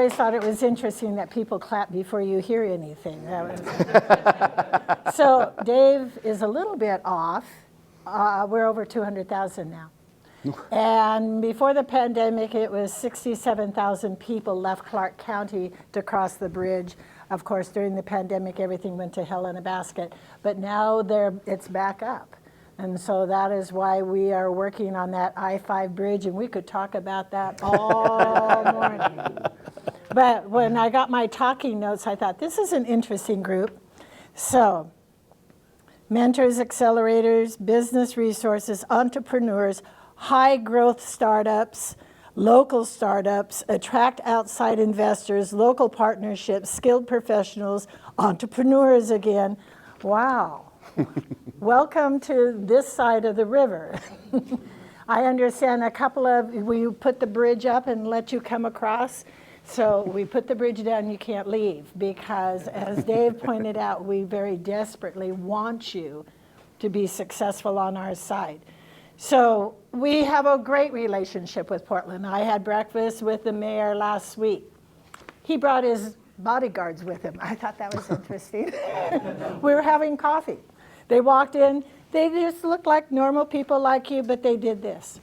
always thought it was interesting that people clap before you hear anything. So Dave is a little bit off. We're over 200,000 now. And before the pandemic, it was 67,000 people left Clark County to cross the bridge. Of course, during the pandemic, everything went to hell in a basket. But now it's back up. And so that is why we are working on that I-5 bridge, and we could talk about that all morning. But when I got my talking notes, I thought, this is an interesting group. So, mentors, accelerators, business resources, entrepreneurs, high growth startups, local startups, attract outside investors, local partnerships, skilled professionals, entrepreneurs again. Wow. Welcome to this side of the river. I understand we put the bridge up and let you come across. So we put the bridge down, you can't leave, because as Dave pointed out, we very desperately want you to be successful on our side. So we have a great relationship with Portland. I had breakfast with the mayor last week. He brought his bodyguards with him. I thought that was interesting. We were having coffee. They walked in, they just looked like normal people like you, but they did this.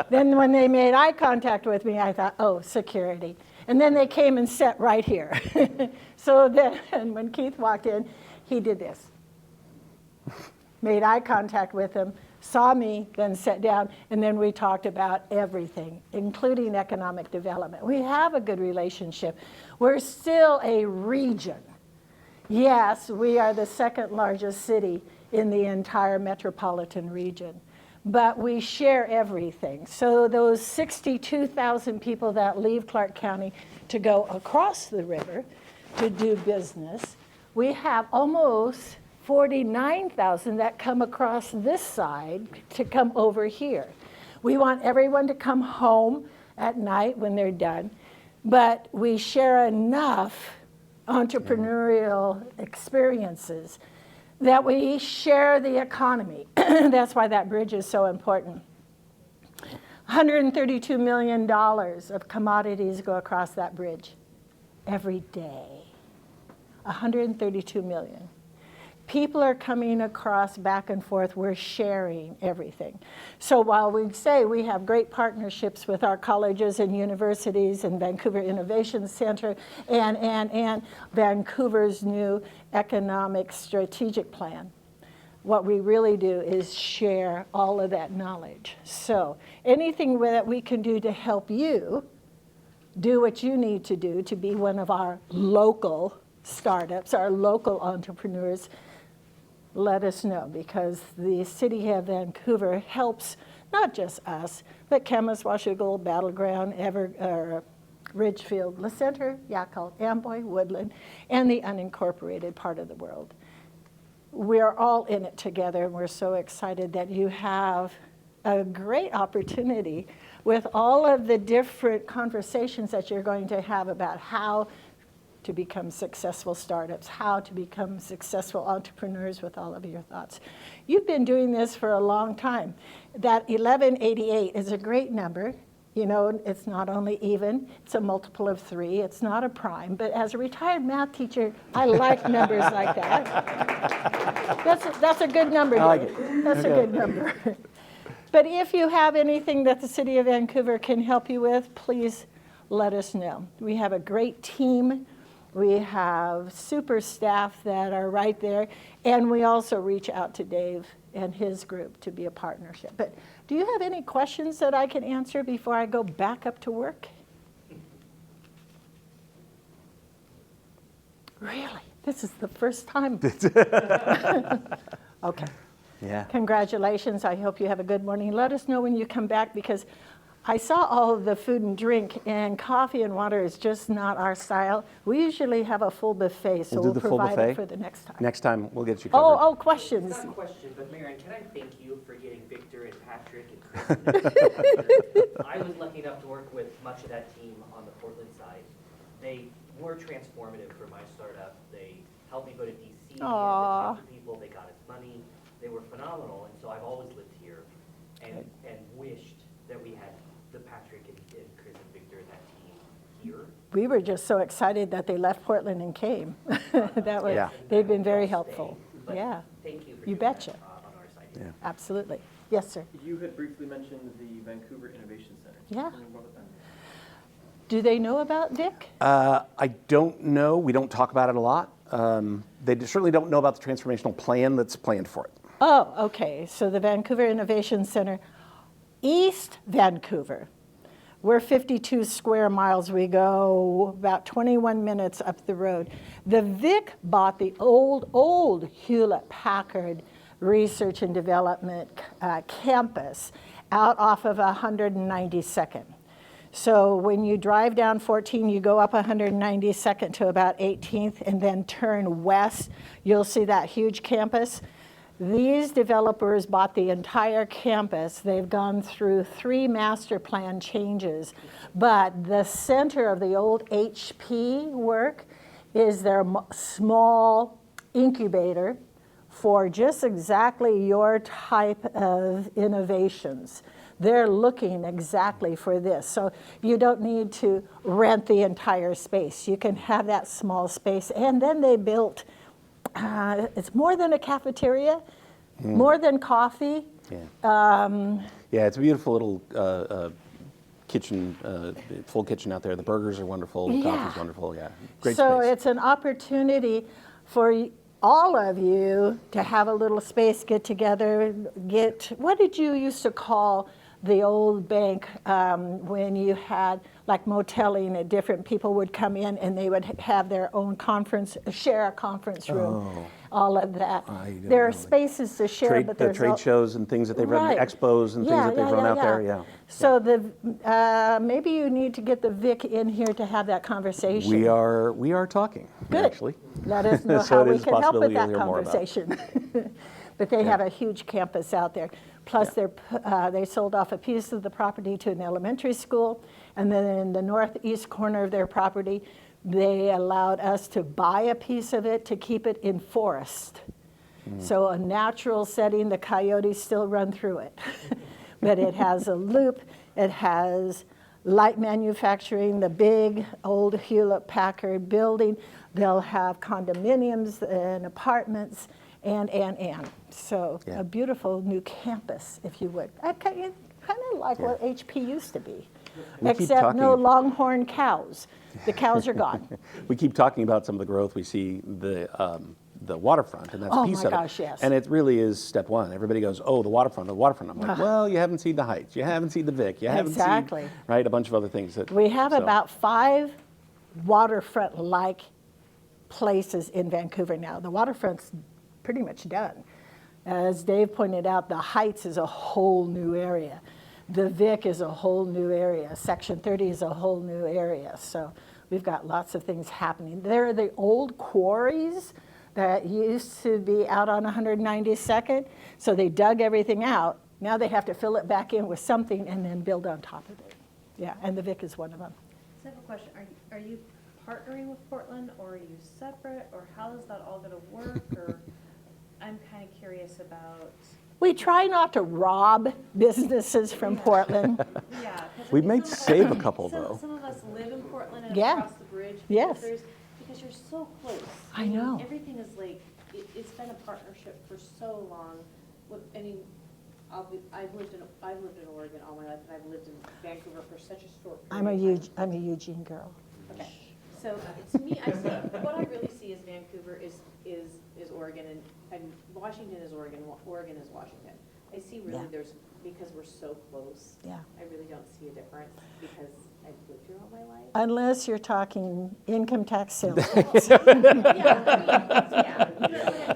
Then when they made eye contact with me, I thought, oh, security. And then they came and sat right here. So then when Keith walked in, he did this. Made eye contact with him, saw me, then sat down, and then we talked about everything, including economic development. We have a good relationship. We're still a region. Yes, we are the second largest city in the entire metropolitan region, but we share everything. So those 62,000 people that leave Clark County to go across the river to do business, we have almost 49,000 that come across this side to come over here. We want everyone to come home at night when they're done, but we share enough entrepreneurial experiences that we share the economy. That's why that bridge is so important. $132 million of commodities go across that bridge every day. 132 million. People are coming across back and forth. We're sharing everything. So while we say we have great partnerships with our colleges and universities and Vancouver Innovation Center and Vancouver's new economic strategic plan, what we really do is share all of that knowledge. So anything that we can do to help you do what you need to do to be one of our local startups, our local entrepreneurs, let us know, because the city of Vancouver helps not just us, but Camas, Washougal, Battleground, Ridgefield, Le Centre, Yakult, Amboy, Woodland, and the unincorporated part of the world. We're all in it together, and we're so excited that you have a great opportunity with all of the different conversations that you're going to have about how to become successful startups, how to become successful entrepreneurs with all of your thoughts. You've been doing this for a long time. That 1188 is a great number. You know, it's not only even, it's a multiple of 3. It's not a prime, but as a retired math teacher, I like numbers like that. That's a good number. I like it. That's a good number. But if you have anything that the City of Vancouver can help you with, please let us know. We have a great team. We have super staff that are right there, and we also reach out to Dave and his group to be a partnership. But do you have any questions that I can answer before I go back up to work? Really? This is the first time. Okay. Yeah. Congratulations. I hope you have a good morning. Let us know when you come back, because I saw all of the food and drink, and coffee and water is just not our style. We usually have a full buffet, so we'll provide it for the next time. Next time, we'll get you covered. Oh, questions. Not a question, but Marianne, can I thank you for getting Victor and Patrick and Chris? I was lucky enough to work with much of that team on the Portland side. They were transformative for my startup. They helped me go to DC, and the people, they got us money. They were phenomenal, and so I've always lived here and wished that we had the Patrick and we were just so excited that they left Portland and came. That was, Yeah. they've been very helpful. But Yeah, Thank you for You doing betcha. that on our side. Yeah. absolutely. Yes, sir. You had briefly mentioned the Vancouver Innovation Center. Yeah. Can you tell me more about that? Do they know about Vic? I don't know. We don't talk about it a lot. They certainly don't know about the transformational plan that's planned for it. Oh, okay. So the Vancouver Innovation Center, East Vancouver. We're 52 square miles. We go about 21 minutes up the road. The Vic bought the old Hewlett-Packard Research and Development campus out off of 192nd. So when you drive down 14, you go up 192nd to about 18th and then turn west, you'll see that huge campus. These developers bought the entire campus. They've gone through 3 master plan changes, but the center of the old HP work is their small incubator for just exactly your type of innovations. They're looking exactly for this. So you don't need to rent the entire space. You can have that small space. And then they built, it's more than a cafeteria, more than coffee. Yeah. Yeah, it's a beautiful little kitchen, full kitchen out there. The burgers are wonderful. The Yeah. coffee's wonderful. Yeah, great So space. it's an opportunity for all of you to have a little space, get together, what did you used to call the old bank when you had like moteling and different people would come in and they would have their own conference, share a conference room, all of that. I don't There are know. spaces to share, but The there's trade shows and things that they've run, Right. expos and things that they've run out there. Yeah. So maybe you need to get the Vic in here to have that conversation. We are talking, Good. actually. Let us know So how it we is a can help with possibility that you'll hear more about it. conversation. But they have a huge campus out there. Plus, they sold off a piece of the property to an elementary school, and then in the northeast corner of their property, they allowed us to buy a piece of it to keep it in forest. So a natural setting, the coyotes still run through it. But it has a loop, it has light manufacturing, the big old Hewlett-Packard building. They'll have condominiums and apartments and. So Yeah. a beautiful new campus, if you would. Kind of like what HP used to be, We keep except no talking- longhorn cows. The cows are gone. We keep talking about some of the growth. We see the waterfront, and that's Oh a piece my of it. gosh, yes. And it really is step one. Everybody goes, oh, the waterfront, the waterfront. I'm like, well, you haven't seen the Heights, you haven't seen the Vic, you haven't Exactly. seen, right, a bunch of other things. That, We have so, about 5 waterfront-like places in Vancouver now. The waterfront's pretty much done. As Dave pointed out, the Heights is a whole new area. The Vic is a whole new area. Section 30 is a whole new area. So we've got lots of things happening. There are the old quarries that used to be out on 192nd. So they dug everything out. Now they have to fill it back in with something and then build on top of it. Yeah, and the Vic is one of them. So I have a question. Are you partnering with Portland, or are you separate, or how is that all going to work? Or I'm kind of curious about. We try not to rob businesses from Portland. Yeah. 'cause We some may of us- save a couple, though. Some of us live in Portland and Yeah. across the bridge. Yes. Because you're so close. I mean, know. Everything is like, it's been a partnership for so long. I mean, I've lived in Oregon all my life, and I've lived in Vancouver for such a short I'm period of time. a Eugene girl. Okay, so to me, I see, what I really see is Vancouver is Oregon, and Washington is Oregon, Oregon is Washington. I see Yeah. really because we're so close. Yeah. I really don't see a difference, because I've lived here all my life. Unless you're talking income tax sales. Yeah.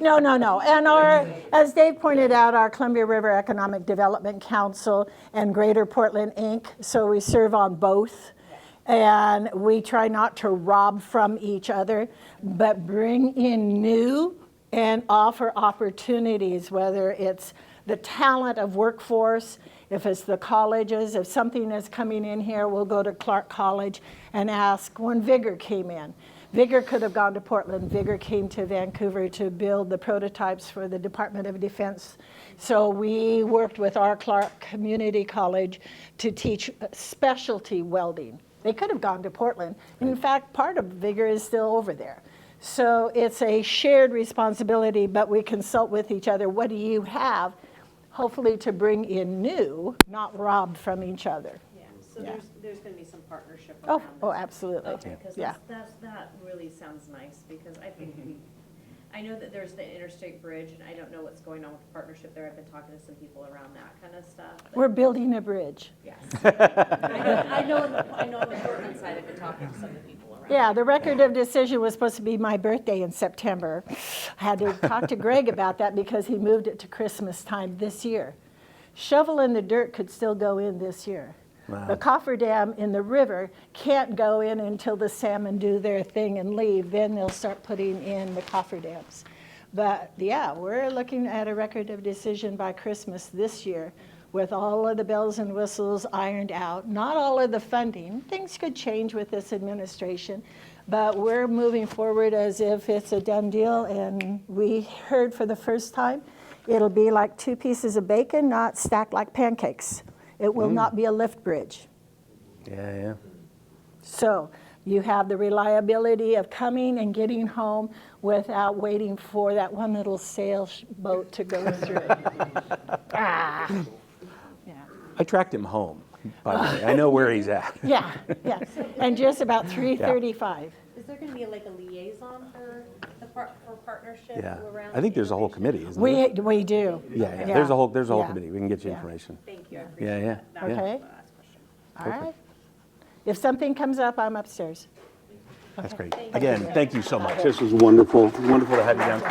No. And as Dave pointed out, our Columbia River Economic Development Council and Greater Portland, Inc., so we serve on both. And we try not to rob from each other, but bring in new and offer opportunities, whether it's the talent of workforce, if it's the colleges, if something is coming in here, we'll go to Clark College and ask. When Vigor came in, Vigor could have gone to Portland. Vigor came to Vancouver to build the prototypes for the Department of Defense. So we worked with our Clark Community College to teach specialty welding. They could have gone to Portland. In fact, part of Vigor is still over there. So it's a shared responsibility, but we consult with each other. What do you have? Hopefully to bring in new, not robbed from each other. Yeah, so Yeah. there's gonna be some partnership Oh, around oh, this. absolutely. Okay, because Yeah. that really sounds nice, because I think I know that there's the interstate bridge, and I don't know what's going on with the partnership there. I've been talking to some people around that kind of stuff. but- We're building a bridge. Yes. I know on the Portland side, I've been talking to some of the people around. Yeah, the record of decision was supposed to be my birthday in September. I had to talk to Greg about that because he moved it to Christmas time this year. Shovel in the dirt could still go in this year. Wow. The cofferdam in the river can't go in until the salmon do their thing and leave. Then they'll start putting in the cofferdams. But yeah, we're looking at a record of decision by Christmas this year with all of the bells and whistles ironed out. Not all of the funding. Things could change with this administration, but we're moving forward as if it's a done deal. And we heard for the first time, it'll be like 2 pieces of bacon, not stacked like pancakes. It will not be a lift bridge. Yeah. So you have the reliability of coming and getting home without waiting for that one little sailboat to go through. Yeah. I tracked him home, by the way. I know where he's at. Yeah, yeah. And just about 3:35. Is there gonna be like a liaison for partnership Yeah. around? I think there's a whole committee, isn't there? We do. Yeah. There's a whole Yeah. committee. We can get you Yeah. information. Thank you, I Yeah, appreciate yeah, that. That was yeah. Okay. my last question. All right. If something comes up, I'm upstairs. That's great. Thank you. Again, thank you so much. This was wonderful. Wonderful to have you down.